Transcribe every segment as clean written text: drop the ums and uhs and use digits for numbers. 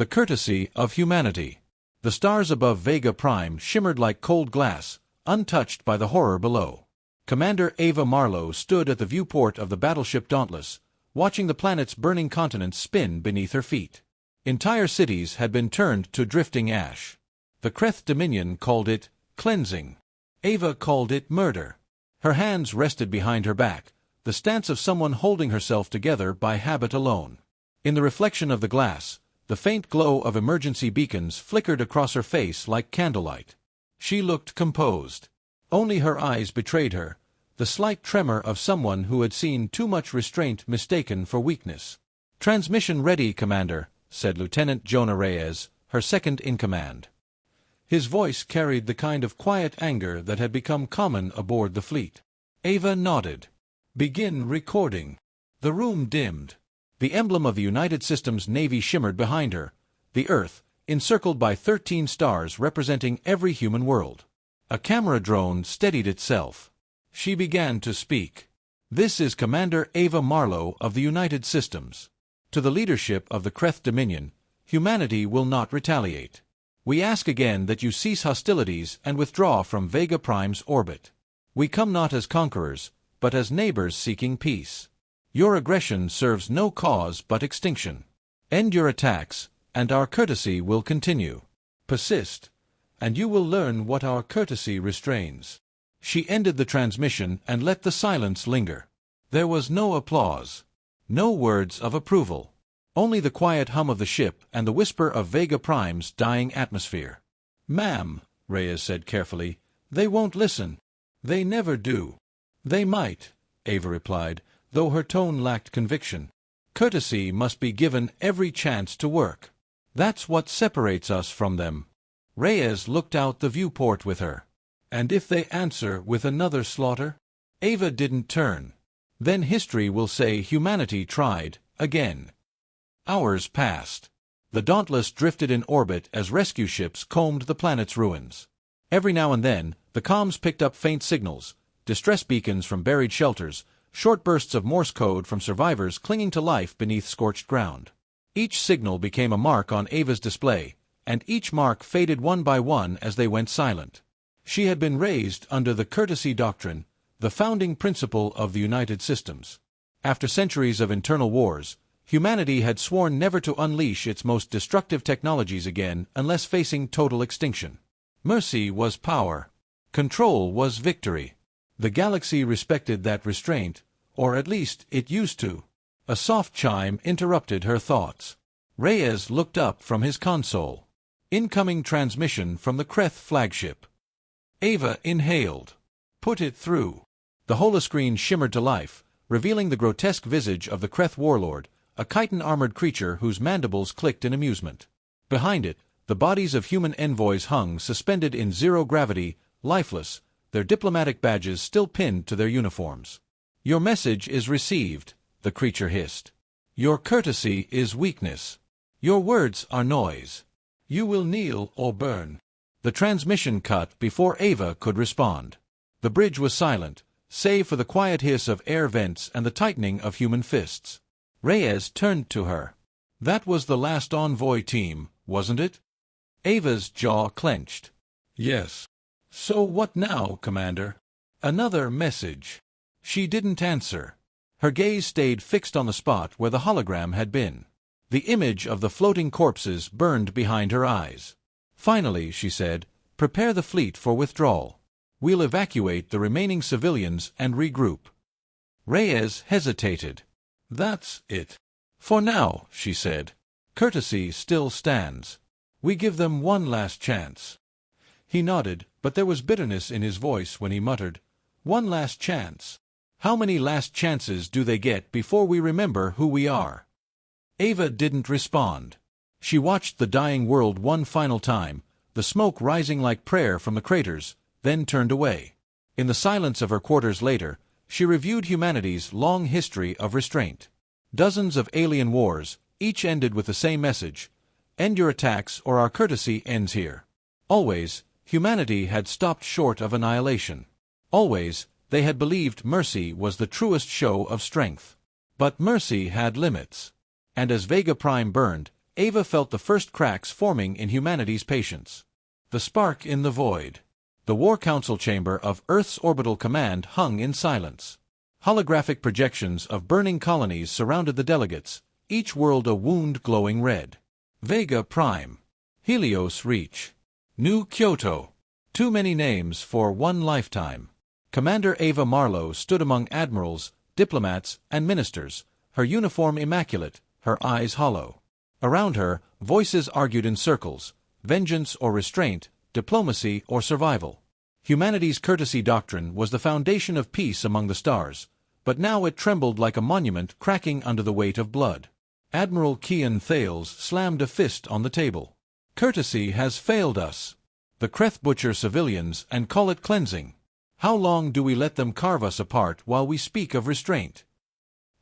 The courtesy of humanity. The stars above Vega Prime shimmered like cold glass, untouched by the horror below. Commander Ava Marlowe stood at the viewport of the battleship Dauntless, watching the planet's burning continents spin beneath her feet. Entire cities had been turned to drifting ash. The Kreth Dominion called it cleansing. Ava called it murder. Her hands rested behind her back, the stance of someone holding herself together by habit alone. In the reflection of the glass, the faint glow of emergency beacons flickered across her face like candlelight. She looked composed. Only her eyes betrayed her, the slight tremor of someone who had seen too much restraint mistaken for weakness. "Transmission ready, Commander," said Lieutenant Jonah Reyes, her second in command. His voice carried the kind of quiet anger that had become common aboard the fleet. Ava nodded. "Begin recording." The room dimmed. The emblem of the United Systems Navy shimmered behind her, the Earth, encircled by 13 stars representing every human world. A camera drone steadied itself. She began to speak. "This is Commander Ava Marlowe of the United Systems. To the leadership of the Kreth Dominion, humanity will not retaliate. We ask again that you cease hostilities and withdraw from Vega Prime's orbit. We come not as conquerors, but as neighbors seeking peace. Your aggression serves no cause but extinction. End your attacks, and our courtesy will continue. Persist, and you will learn what our courtesy restrains." She ended the transmission and let the silence linger. There was no applause, no words of approval, only the quiet hum of the ship and the whisper of Vega Prime's dying atmosphere. "Ma'am," Reyes said carefully, "they won't listen. They never do." "They might," Ava replied, though her tone lacked conviction. "Courtesy must be given every chance to work. That's what separates us from them." Reyes looked out the viewport with her. "And if they answer with another slaughter?" Ava didn't turn. "Then history will say humanity tried, again." Hours passed. The Dauntless drifted in orbit as rescue ships combed the planet's ruins. Every now and then, the comms picked up faint signals, distress beacons from buried shelters, short bursts of Morse code from survivors clinging to life beneath scorched ground. Each signal became a mark on Ava's display, and each mark faded one by one as they went silent. She had been raised under the Courtesy Doctrine, the founding principle of the United Systems. After centuries of internal wars, humanity had sworn never to unleash its most destructive technologies again unless facing total extinction. Mercy was power. Control was victory. The galaxy respected that restraint, or at least it used to. A soft chime interrupted her thoughts. Reyes looked up from his console. Incoming transmission from the Kreth flagship. Ava inhaled. "Put it through." The holoscreen shimmered to life, revealing the grotesque visage of the Kreth warlord, a chitin-armored creature whose mandibles clicked in amusement. Behind it, the bodies of human envoys hung suspended in zero gravity, lifeless, their diplomatic badges still pinned to their uniforms. "Your message is received," the creature hissed. "Your courtesy is weakness. Your words are noise. You will kneel or burn." The transmission cut before Ava could respond. The bridge was silent, save for the quiet hiss of air vents and the tightening of human fists. Reyes turned to her. "That was the last envoy team, wasn't it?" Ava's jaw clenched. "Yes." "So what now, Commander?" "Another message." She didn't answer. Her gaze stayed fixed on the spot where the hologram had been. The image of the floating corpses burned behind her eyes. "Finally," she said, "prepare the fleet for withdrawal. We'll evacuate the remaining civilians and regroup." Reyes hesitated. "That's it. For now," she said. "Courtesy still stands. We give them one last chance." He nodded, but there was bitterness in his voice when he muttered, "One last chance. How many last chances do they get before we remember who we are?" Ava didn't respond. She watched the dying world one final time, the smoke rising like prayer from the craters, then turned away. In the silence of her quarters later, she reviewed humanity's long history of restraint. Dozens of alien wars, each ended with the same message: "End your attacks or our courtesy ends here." Always, humanity had stopped short of annihilation. Always, they had believed mercy was the truest show of strength. But mercy had limits. And as Vega Prime burned, Ava felt the first cracks forming in humanity's patience. The spark in the void. The War Council chamber of Earth's orbital command hung in silence. Holographic projections of burning colonies surrounded the delegates, each world a wound glowing red. Vega Prime. Helios Reach. New Kyoto. Too many names for one lifetime. Commander Ava Marlowe stood among admirals, diplomats, and ministers, her uniform immaculate, her eyes hollow. Around her, voices argued in circles, vengeance or restraint, diplomacy or survival. Humanity's Courtesy Doctrine was the foundation of peace among the stars, but now it trembled like a monument cracking under the weight of blood. Admiral Kean Thales slammed a fist on the table. Courtesy has failed us. The Kreth butcher civilians and call it cleansing. How long do we let them carve us apart while we speak of restraint?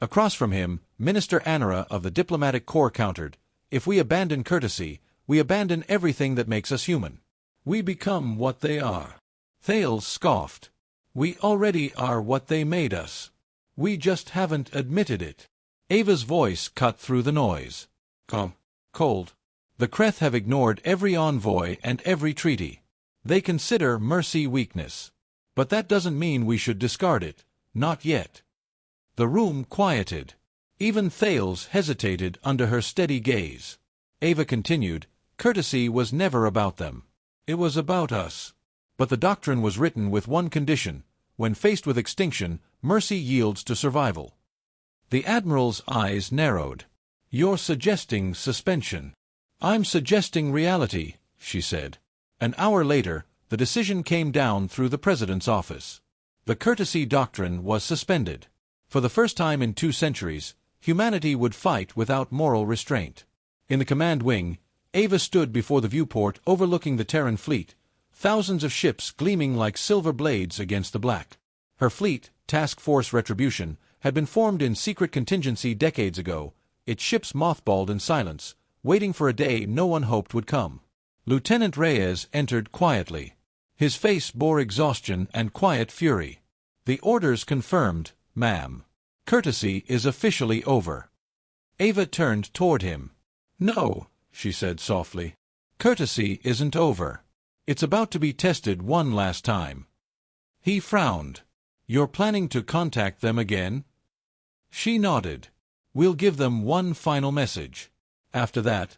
Across from him, Minister Anara of the Diplomatic Corps countered, if we abandon courtesy, we abandon everything that makes us human. We become what they are. Thales scoffed. We already are what they made us. We just haven't admitted it. Ava's voice cut through the noise. Cold. The Kreth have ignored every envoy and every treaty. They consider mercy weakness. But that doesn't mean we should discard it. Not yet. The room quieted. Even Thales hesitated under her steady gaze. Ava continued, courtesy was never about them. It was about us. But the doctrine was written with one condition: when faced with extinction, mercy yields to survival. The Admiral's eyes narrowed. You're suggesting suspension. I'm suggesting reality, she said. An hour later, the decision came down through the President's office. The Courtesy Doctrine was suspended. For the first time in 2 centuries, humanity would fight without moral restraint. In the command wing, Ava stood before the viewport overlooking the Terran fleet, thousands of ships gleaming like silver blades against the black. Her fleet, Task Force Retribution, had been formed in secret contingency decades ago, its ships mothballed in silence, waiting for a day no one hoped would come. Lieutenant Reyes entered quietly. His face bore exhaustion and quiet fury. The orders confirmed, ma'am. Courtesy is officially over. Ava turned toward him. No, she said softly. Courtesy isn't over. It's about to be tested one last time. He frowned. You're planning to contact them again? She nodded. We'll give them one final message. After that,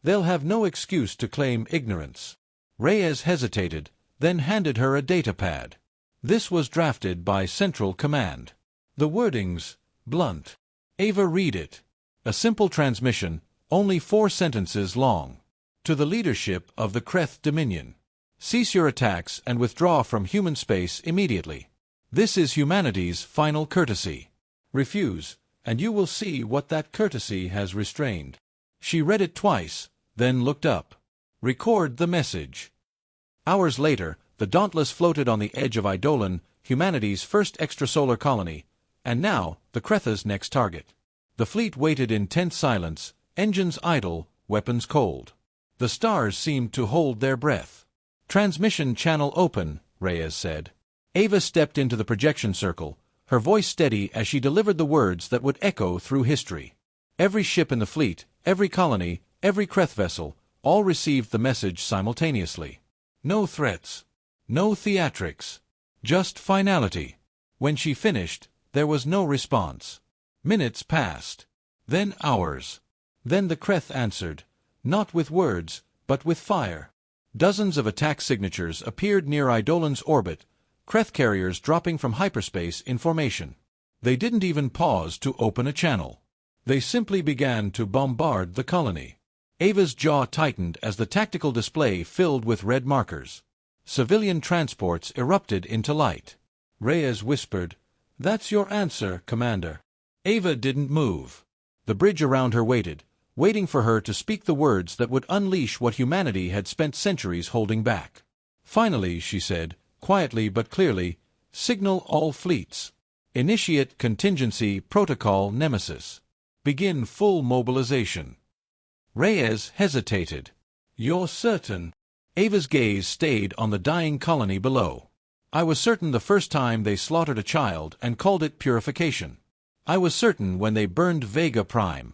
they'll have no excuse to claim ignorance. Reyes hesitated, then handed her a datapad. This was drafted by Central Command. The wording's blunt. Ava read it. A simple transmission, only 4 sentences long. To the leadership of the Kreth Dominion. Cease your attacks and withdraw from human space immediately. This is humanity's final courtesy. Refuse, and you will see what that courtesy has restrained. She read it twice, then looked up. Record the message. Hours later, the Dauntless floated on the edge of Eidolon, humanity's first extrasolar colony, and now the Kreth's next target. The fleet waited in tense silence, engines idle, weapons cold. The stars seemed to hold their breath. Transmission channel open, Reyes said. Ava stepped into the projection circle, her voice steady as she delivered the words that would echo through history. Every ship in the fleet, every colony, every Kreth vessel, all received the message simultaneously. No threats. No theatrics. Just finality. When she finished, there was no response. Minutes passed. Then hours. Then the Kreth answered, not with words, but with fire. Dozens of attack signatures appeared near Eidolon's orbit, Kreth carriers dropping from hyperspace in formation. They didn't even pause to open a channel. They simply began to bombard the colony. Ava's jaw tightened as the tactical display filled with red markers. Civilian transports erupted into light. Reyes whispered, "That's your answer, Commander." Ava didn't move. The bridge around her waited, waiting for her to speak the words that would unleash what humanity had spent centuries holding back. Finally, she said, quietly but clearly, "Signal all fleets. Initiate contingency protocol Nemesis. Begin full mobilization." Reyes hesitated. "You're certain?" Ava's gaze stayed on the dying colony below. "I was certain the first time they slaughtered a child and called it purification. I was certain when they burned Vega Prime.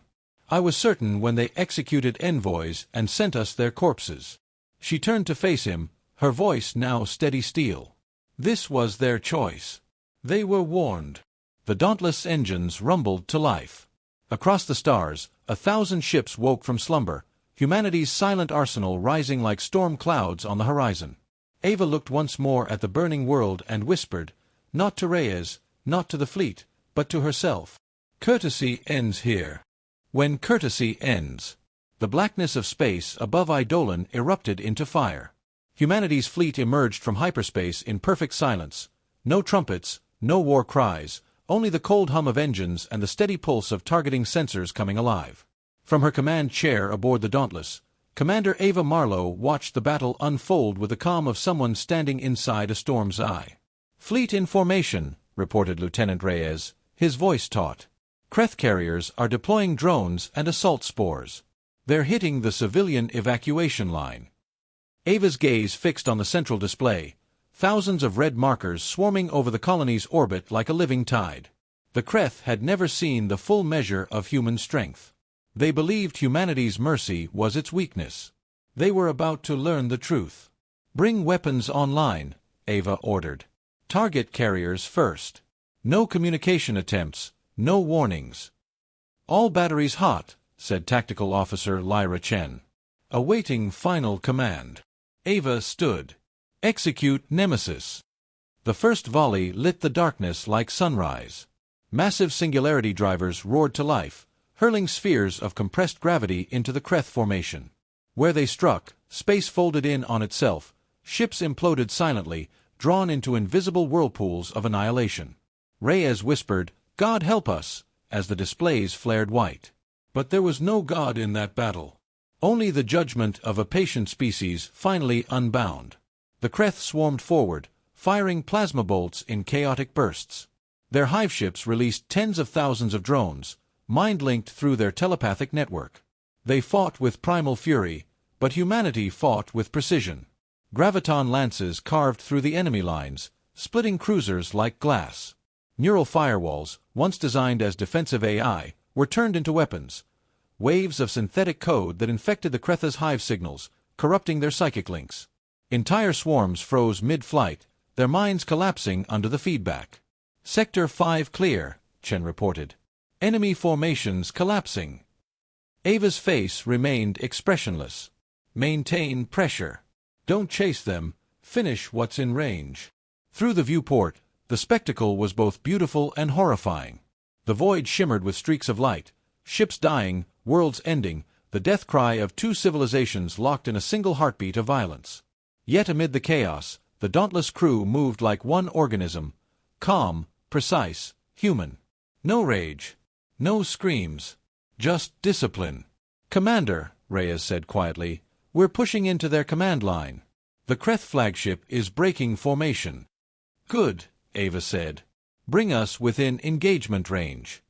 I was certain when they executed envoys and sent us their corpses. She turned to face him, her voice now steady steel. This was their choice. They were warned. The dauntless engines rumbled to life. Across the stars, 1,000 ships woke from slumber, humanity's silent arsenal rising like storm clouds on the horizon. Ava looked once more at the burning world and whispered, not to Reyes, not to the fleet, but to herself. Courtesy ends here. When courtesy ends, the blackness of space above Eidolon erupted into fire. Humanity's fleet emerged from hyperspace in perfect silence. No trumpets, no war cries, only the cold hum of engines and the steady pulse of targeting sensors coming alive. From her command chair aboard the Dauntless, Commander Ava Marlowe watched the battle unfold with the calm of someone standing inside a storm's eye. "Fleet in formation," reported Lieutenant Reyes, his voice taut. "Kreth carriers are deploying drones and assault spores. They're hitting the civilian evacuation line." Ava's gaze fixed on the central display, thousands of red markers swarming over the colony's orbit like a living tide. The Kreth had never seen the full measure of human strength. They believed humanity's mercy was its weakness. They were about to learn the truth. "Bring weapons online," Ava ordered. "Target carriers first. No communication attempts, no warnings." "All batteries hot," said Tactical Officer Lyra Chen. Awaiting final command. Ava stood. "Execute Nemesis." The first volley lit the darkness like sunrise. Massive singularity drivers roared to life, hurling spheres of compressed gravity into the Kreth formation. Where they struck, space folded in on itself, ships imploded silently, drawn into invisible whirlpools of annihilation. Reyes whispered, "God help us," as the displays flared white. But there was no God in that battle. Only the judgment of a patient species finally unbound. The Kreth swarmed forward, firing plasma bolts in chaotic bursts. Their hive ships released tens of thousands of drones, mind-linked through their telepathic network. They fought with primal fury, but humanity fought with precision. Graviton lances carved through the enemy lines, splitting cruisers like glass. Neural firewalls, once designed as defensive AI, were turned into weapons. Waves of synthetic code that infected the Kreth's hive signals, corrupting their psychic links. Entire swarms froze mid-flight, their minds collapsing under the feedback. "Sector 5 clear," Chen reported. "Enemy formations collapsing." Ava's face remained expressionless. "Maintain pressure. Don't chase them, finish what's in range." Through the viewport, the spectacle was both beautiful and horrifying. The void shimmered with streaks of light, ships dying, worlds ending, the death cry of two civilizations locked in a single heartbeat of violence. Yet amid the chaos, the dauntless crew moved like one organism, calm, precise, human. No rage, no screams, just discipline. "Commander," Reyes said quietly, "we're pushing into their command line. The Kreth flagship is breaking formation." "Good," Ava said. "Bring us within engagement range."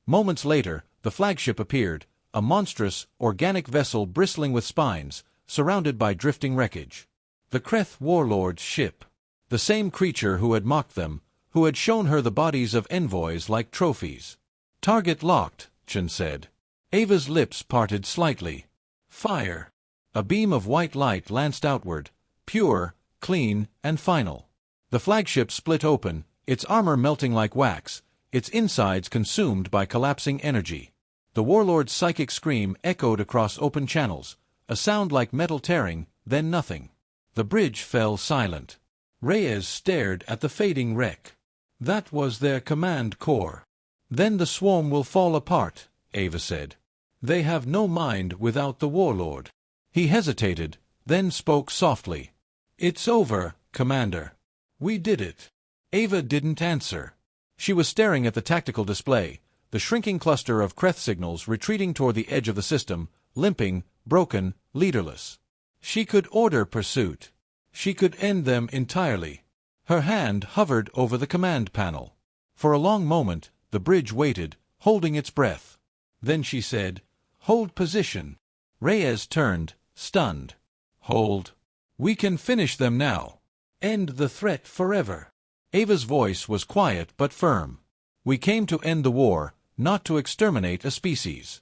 Moments later, the flagship appeared, a monstrous, organic vessel bristling with spines, surrounded by drifting wreckage. The Kreth warlord's ship. The same creature who had mocked them, who had shown her the bodies of envoys like trophies. "Target locked," Chen said. Ava's lips parted slightly. "Fire." A beam of white light lanced outward, pure, clean, and final. The flagship split open, its armor melting like wax, its insides consumed by collapsing energy. The warlord's psychic scream echoed across open channels, a sound like metal tearing, then nothing. The bridge fell silent. Reyes stared at the fading wreck. That was their command core. "Then the swarm will fall apart," Ava said. "They have no mind without the warlord." He hesitated, then spoke softly. "It's over, Commander. We did it." Ava didn't answer. She was staring at the tactical display, the shrinking cluster of Kreth signals retreating toward the edge of the system, limping, broken, leaderless. She could order pursuit. She could end them entirely. Her hand hovered over the command panel. For a long moment, the bridge waited, holding its breath. Then she said, "Hold position." Reyes turned, stunned. "Hold. We can finish them now. End the threat forever." Ava's voice was quiet but firm. "We came to end the war, not to exterminate a species."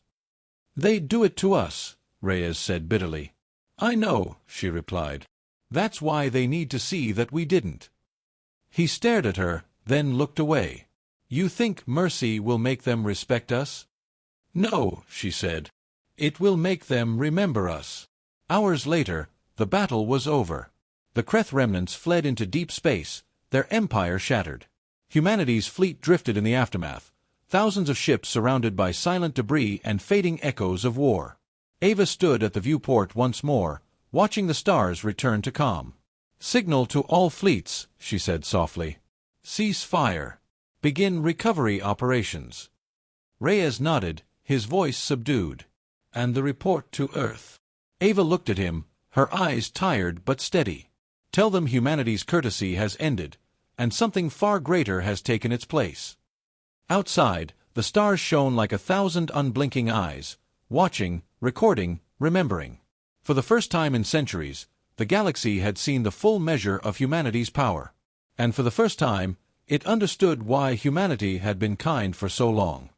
They'd do it to us, Reyes said bitterly. I know, she replied. That's why they need to see that we didn't. He stared at her, then looked away. You think mercy will make them respect us? No, she said. It will make them remember us. Hours later, the battle was over. The Kreth remnants fled into deep space, their empire shattered. Humanity's fleet drifted in the aftermath, thousands of ships surrounded by silent debris and fading echoes of war. Ava stood at the viewport once more, watching the stars return to calm. Signal to all fleets, she said softly. Cease fire. Begin recovery operations. Reyes nodded, his voice subdued. And the report to Earth. Ava looked at him, her eyes tired but steady. Tell them humanity's courtesy has ended, and something far greater has taken its place. Outside, the stars shone like 1,000 unblinking eyes, watching, recording, remembering. For the first time in centuries, the galaxy had seen the full measure of humanity's power. And for the first time, it understood why humanity had been kind for so long.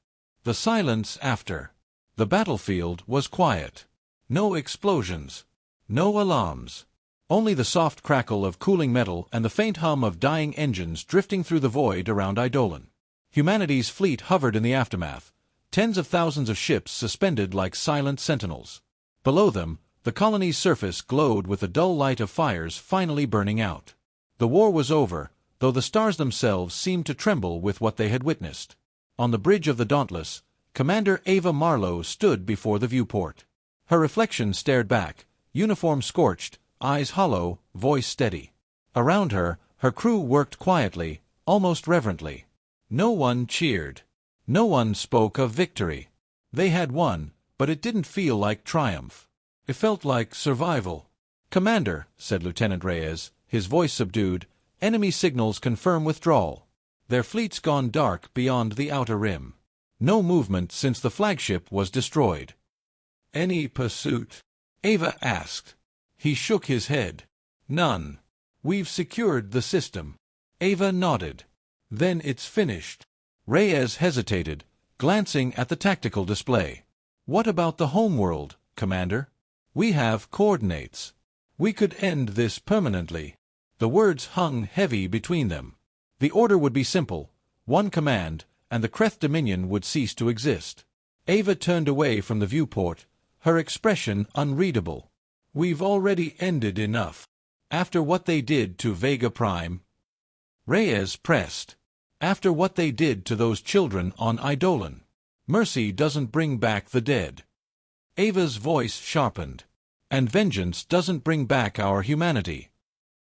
The silence after. The battlefield was quiet. No explosions. No alarms. Only the soft crackle of cooling metal and the faint hum of dying engines drifting through the void around Eidolon. Humanity's fleet hovered in the aftermath, tens of thousands of ships suspended like silent sentinels. Below them, the colony's surface glowed with the dull light of fires finally burning out. The war was over, though the stars themselves seemed to tremble with what they had witnessed. On the bridge of the Dauntless, Commander Ava Marlowe stood before the viewport. Her reflection stared back, uniform scorched, eyes hollow, voice steady. Around her, her crew worked quietly, almost reverently. No one cheered. No one spoke of victory. They had won, but it didn't feel like triumph. It felt like survival. Commander, said Lieutenant Reyes, his voice subdued, enemy signals confirm withdrawal. Their fleet's gone dark beyond the outer rim. No movement since the flagship was destroyed. Any pursuit? Ava asked. He shook his head. None. We've secured the system. Ava nodded. Then it's finished. Reyes hesitated, glancing at the tactical display. What about the homeworld, Commander? We have coordinates. We could end this permanently. The words hung heavy between them. The order would be simple, one command, and the Kreth Dominion would cease to exist. Ava turned away from the viewport, her expression unreadable. We've already ended enough. After what they did to Vega Prime. Reyes pressed. After what they did to those children on Eidolon. Mercy doesn't bring back the dead. Ava's voice sharpened. And vengeance doesn't bring back our humanity.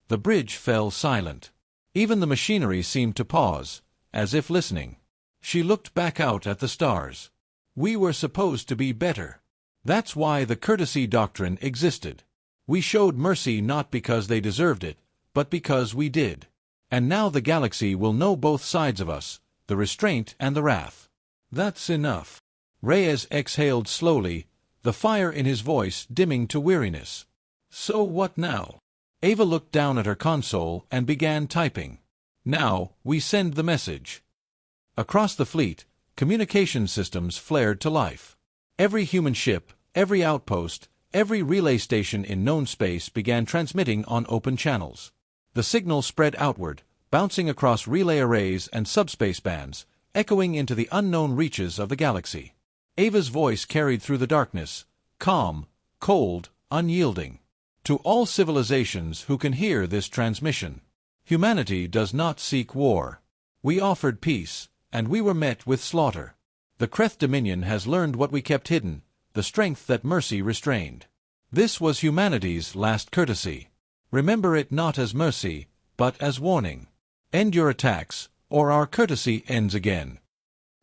The bridge fell silent. Even the machinery seemed to pause, as if listening. She looked back out at the stars. We were supposed to be better. That's why the Courtesy Doctrine existed. We showed mercy not because they deserved it, but because we did. And now the galaxy will know both sides of us, the restraint and the wrath. That's enough. Reyes exhaled slowly, the fire in his voice dimming to weariness. So what now? Ava looked down at her console and began typing. Now, we send the message. Across the fleet, communication systems flared to life. Every human ship, every outpost, every relay station in known space began transmitting on open channels. The signal spread outward, bouncing across relay arrays and subspace bands, echoing into the unknown reaches of the galaxy. Ava's voice carried through the darkness, calm, cold, unyielding. To all civilizations who can hear this transmission, humanity does not seek war. We offered peace, and we were met with slaughter. The Kreth Dominion has learned what we kept hidden, the strength that mercy restrained. This was humanity's last courtesy. Remember it not as mercy, but as warning. End your attacks, or our courtesy ends again.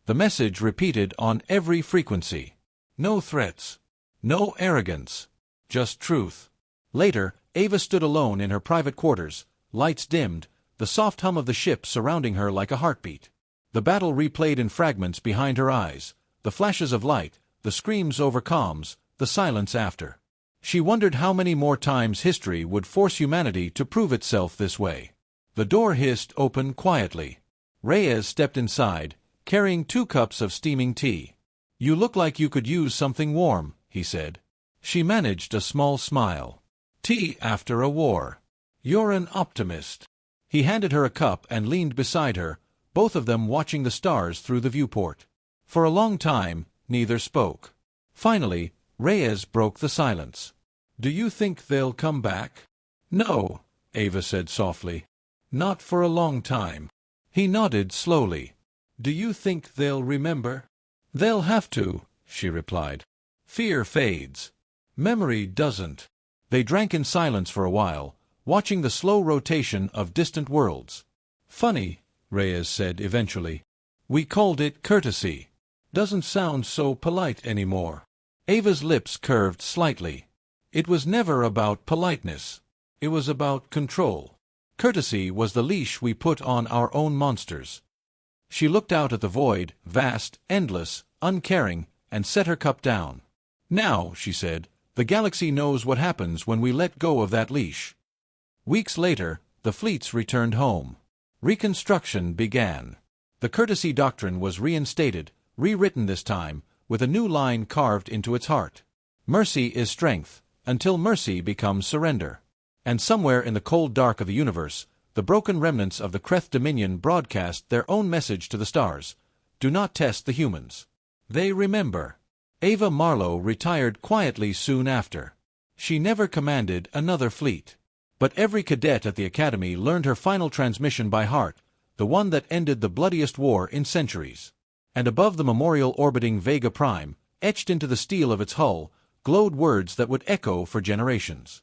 The message repeated on every frequency. No threats. No arrogance. Just truth. Later, Ava stood alone in her private quarters, lights dimmed, the soft hum of the ship surrounding her like a heartbeat. The battle replayed in fragments behind her eyes, the flashes of light, the screams over comms, the silence after. She wondered how many more times history would force humanity to prove itself this way. The door hissed open quietly. Reyes stepped inside, carrying 2 cups of steaming tea. "You look like you could use something warm," he said. She managed a small smile. "Tea after a war. You're an optimist." He handed her a cup and leaned beside her, both of them watching the stars through the viewport. For a long time, neither spoke. Finally, Reyes broke the silence. "Do you think they'll come back?" "No," Ava said softly. "Not for a long time." He nodded slowly. "Do you think they'll remember?" "They'll have to," she replied. "Fear fades. Memory doesn't." They drank in silence for a while, watching the slow rotation of distant worlds. "Funny," Reyes said eventually. "We called it courtesy. Doesn't sound so polite anymore." Ava's lips curved slightly. "It was never about politeness. It was about control. Courtesy was the leash we put on our own monsters." She looked out at the void, vast, endless, uncaring, and set her cup down. "Now," she said, "the galaxy knows what happens when we let go of that leash." Weeks later, the fleets returned home. Reconstruction began. The Courtesy Doctrine was reinstated, rewritten this time, with a new line carved into its heart. "Mercy is strength, until mercy becomes surrender." And somewhere in the cold dark of the universe, the broken remnants of the Kreth Dominion broadcast their own message to the stars: "Do not test the humans. They remember." Ava Marlowe retired quietly soon after. She never commanded another fleet. But every cadet at the Academy learned her final transmission by heart, the one that ended the bloodiest war in centuries. And above the memorial orbiting Vega Prime, etched into the steel of its hull, glowed words that would echo for generations.